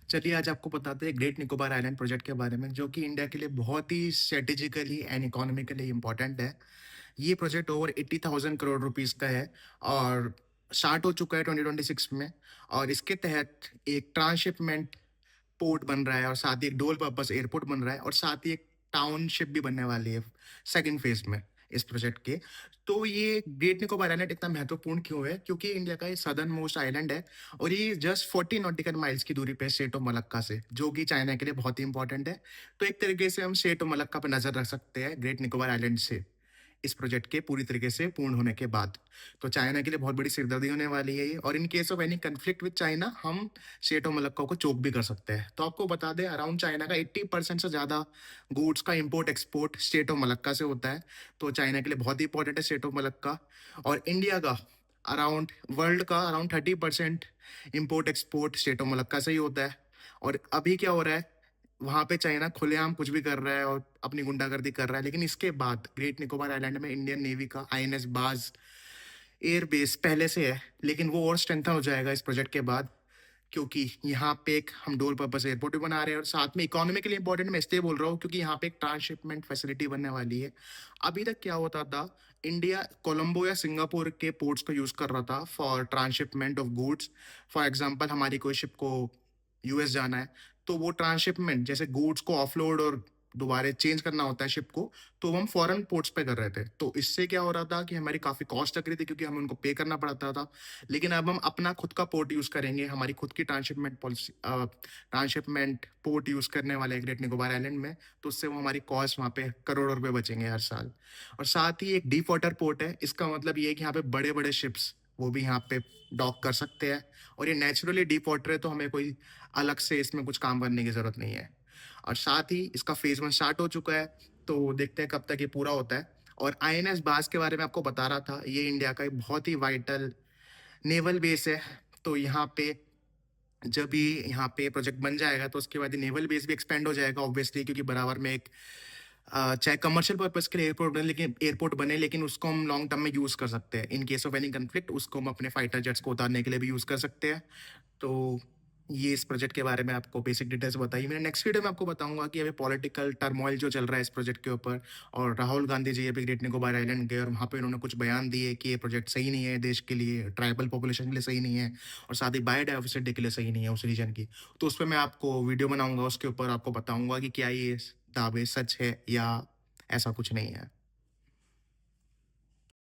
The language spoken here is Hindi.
चलिए आज आपको बताते हैं ग्रेट निकोबार आइलैंड प्रोजेक्ट के बारे में, जो कि इंडिया के लिए बहुत ही स्ट्रेटेजिकली एंड इकोनॉमिकली इम्पोर्टेंट है। ये प्रोजेक्ट ओवर 80,000 करोड़ रुपीस का है और स्टार्ट हो चुका है 2026 में। और इसके तहत एक ट्रांसशिपमेंट पोर्ट बन रहा है और साथ ही एक डुअल पर्पस एयरपोर्ट बन रहा है और साथ ही एक टाउनशिप भी बनने वाली है सेकंड फेज में इस प्रोजेक्ट के। तो ये ग्रेट निकोबार आइलैंड इतना महत्वपूर्ण क्यों है? क्योंकि इंडिया का ये सदर्न मोस्ट आइलैंड है और ये जस्ट 40 नॉटिकल माइल्स की दूरी पे स्टेट ऑफ मलक्का से, जो कि चाइना के लिए बहुत ही इंपॉर्टेंट है। तो एक तरीके से हम स्टेट ऑफ मलक्का पर नजर रख सकते हैं ग्रेट निकोबार आइलैंड से, इस प्रोजेक्ट के पूरी तरीके से पूर्ण होने के बाद। तो चाइना के लिए बहुत बड़ी सिरदर्दी होने वाली है ये, और in case of any conflict with China हम स्टेट ऑफ मलक्का को चोक भी कर सकते हैं। तो आपको बता दें, अराउंड चाइना का 80% से ज़्यादा गुड्स का import export state of Malacca से होता है। तो चाइना के लिए बहुत ही इंपॉर्टेंट है स्टेट ऑफ मलक्का। और इंडिया का अराउंड वर्ल्ड का around 30% import export state of Malacca से ही होता है। और अभी क्या हो रहा है, वहां पे चाइना खुलेआम कुछ भी कर रहा है और अपनी गुंडागर्दी कर रहा है। लेकिन इसके बाद ग्रेट निकोबार आइलैंड में इंडियन नेवी का आईएनएस बाज एयर बेस पहले से है, लेकिन वो और स्ट्रेंथन हो जाएगा इस प्रोजेक्ट के बाद, क्योंकि यहाँ पे एक हम डुअल पर्पस एयरपोर्ट भी बना रहे हैं और साथ में इकोनॉमिकली इंपॉर्टेंट मैं इसलिए बोल रहा हूँ क्योंकि यहाँ पे एक ट्रांसशिपमेंट फैसिलिटी बनने वाली है। अभी तक क्या होता था, इंडिया कोलंबो या सिंगापुर के पोर्ट्स को यूज कर रहा था for transshipment of goods. For example हमारी कोई शिप को यूएस जाना है, तो वो ट्रांसशिपमेंट जैसे गुड्स को ऑफलोड और दोबारा चेंज करना होता है शिप को, तो हम फॉरेन पोर्ट्स पे कर रहे थे। तो इससे क्या हो रहा था कि हमारी काफी कॉस्ट लग रही थी क्योंकि हमें उनको पे करना पड़ता था। लेकिन अब हम अपना खुद का पोर्ट यूज करेंगे, हमारी खुद की transshipment policy transshipment port use करने वाले हैं ग्रेट निकोबार आइलैंड में। तो उससे वो हमारी कॉस्ट वहाँ पे करोड़ों रुपए बचेंगे हर साल। और साथ ही एक डीप वाटर पोर्ट है, इसका मतलब ये है कि यहाँ पे बड़े बड़े शिप्स वो भी यहाँ पे डॉक कर सकते हैं। और ये नेचुरली डीप वाटर है, तो हमें कोई अलग से इसमें कुछ काम करने की जरूरत नहीं है। और साथ ही इसका फेज 1 स्टार्ट हो चुका है, तो देखते हैं कब तक ये पूरा होता है। और आईएनएस बास के बारे में आपको बता रहा था, ये इंडिया का एक बहुत ही वाइटल नेवल बेस है। तो यहाँ पे जब भी यहाँ पे प्रोजेक्ट बन जाएगा तो उसके बाद नेवल बेस भी एक्सपेंड हो जाएगा ऑब्वियसली, क्योंकि बराबर में एक चाहे कमर्शियल पर्पस के लिए एयरपोर्ट बने लेकिन उसको हम लॉन्ग टर्म में यूज कर सकते हैं। In case of any conflict उसको हम अपने फाइटर जेट्स को उतारने के लिए भी यूज कर सकते हैं। तो ये इस प्रोजेक्ट के बारे में आपको बेसिक डिटेल्स बताई। मैंने नेक्स्ट वीडियो में आपको बताऊंगा कि अभी पॉलिटिकल टर्मोइल जो चल रहा है इस प्रोजेक्ट के ऊपर, और राहुल गांधी जी अभी ग्रेट निकोबार आइलैंड गए और वहाँ पे उन्होंने कुछ बयान दिए कि ये प्रोजेक्ट सही नहीं है देश के लिए, ट्राइबल पॉपुलेशन के लिए सही नहीं है, और साथ ही बायोडाइवर्सिटी के लिए सही नहीं है उस रीजन की। तो उस पर मैं आपको वीडियो बनाऊंगा, उसके ऊपर आपको बताऊंगा कि क्या ये दावे सच है या ऐसा कुछ नहीं है।